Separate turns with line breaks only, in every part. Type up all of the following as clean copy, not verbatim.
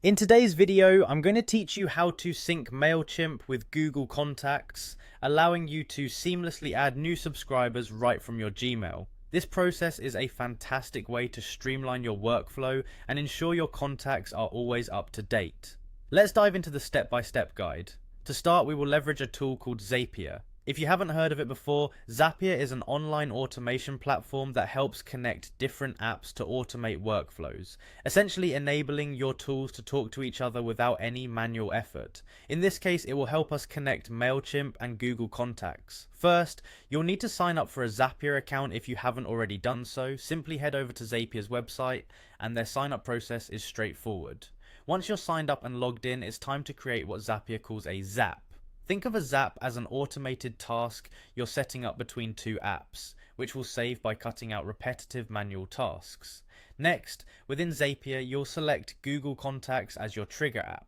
In today's video, I'm going to teach you how to sync Mailchimp with Google Contacts, allowing you to seamlessly add new subscribers right from your Gmail. This process is a fantastic way to streamline your workflow and ensure your contacts are always up to date. Let's dive into the step-by-step guide. To start, we will leverage a tool called Zapier. If you haven't heard of it before, Zapier is an online automation platform that helps connect different apps to automate workflows, essentially enabling your tools to talk to each other without any manual effort. In this case, it will help us connect Mailchimp and Google Contacts. First, you'll need to sign up for a Zapier account if you haven't already done so. Simply head over to Zapier's website, and their sign-up process is straightforward. Once you're signed up and logged in, it's time to create what Zapier calls a Zap. Think of a Zap as an automated task you're setting up between two apps, which will save by cutting out repetitive manual tasks. Next, within Zapier, you'll select Google Contacts as your trigger app.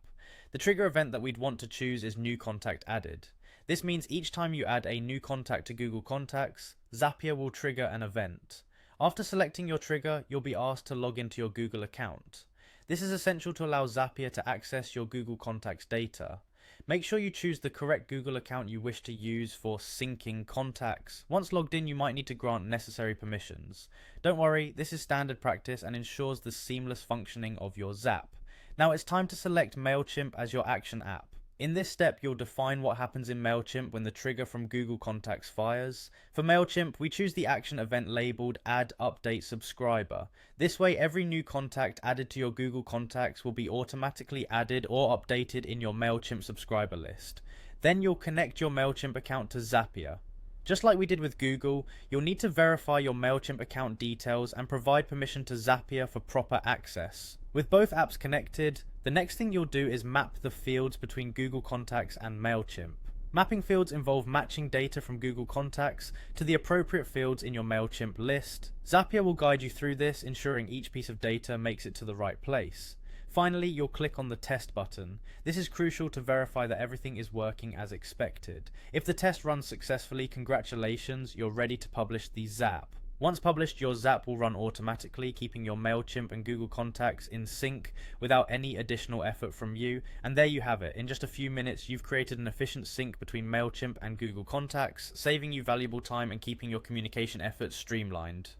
The trigger event that we'd want to choose is New Contact Added. This means each time you add a new contact to Google Contacts, Zapier will trigger an event. After selecting your trigger, you'll be asked to log into your Google account. This is essential to allow Zapier to access your Google Contacts data. Make sure you choose the correct Google account you wish to use for syncing contacts. Once logged in, you might need to grant necessary permissions. Don't worry, this is standard practice and ensures the seamless functioning of your Zap. Now it's time to select Mailchimp as your action app. In this step, you'll define what happens in Mailchimp when the trigger from Google Contacts fires. For Mailchimp, we choose the action event labeled Add Update Subscriber. This way, every new contact added to your Google Contacts will be automatically added or updated in your Mailchimp subscriber list. Then you'll connect your Mailchimp account to Zapier. Just like we did with Google, you'll need to verify your Mailchimp account details and provide permission to Zapier for proper access. With both apps connected, the next thing you'll do is map the fields between Google Contacts and Mailchimp. Mapping fields involve matching data from Google Contacts to the appropriate fields in your Mailchimp list. Zapier will guide you through this, ensuring each piece of data makes it to the right place. Finally, you'll click on the test button. This is crucial to verify that everything is working as expected. If the test runs successfully, congratulations, you're ready to publish the Zap. Once published, your Zap will run automatically, keeping your Mailchimp and Google Contacts in sync without any additional effort from you. And there you have it. In just a few minutes, you've created an efficient sync between Mailchimp and Google Contacts, saving you valuable time and keeping your communication efforts streamlined.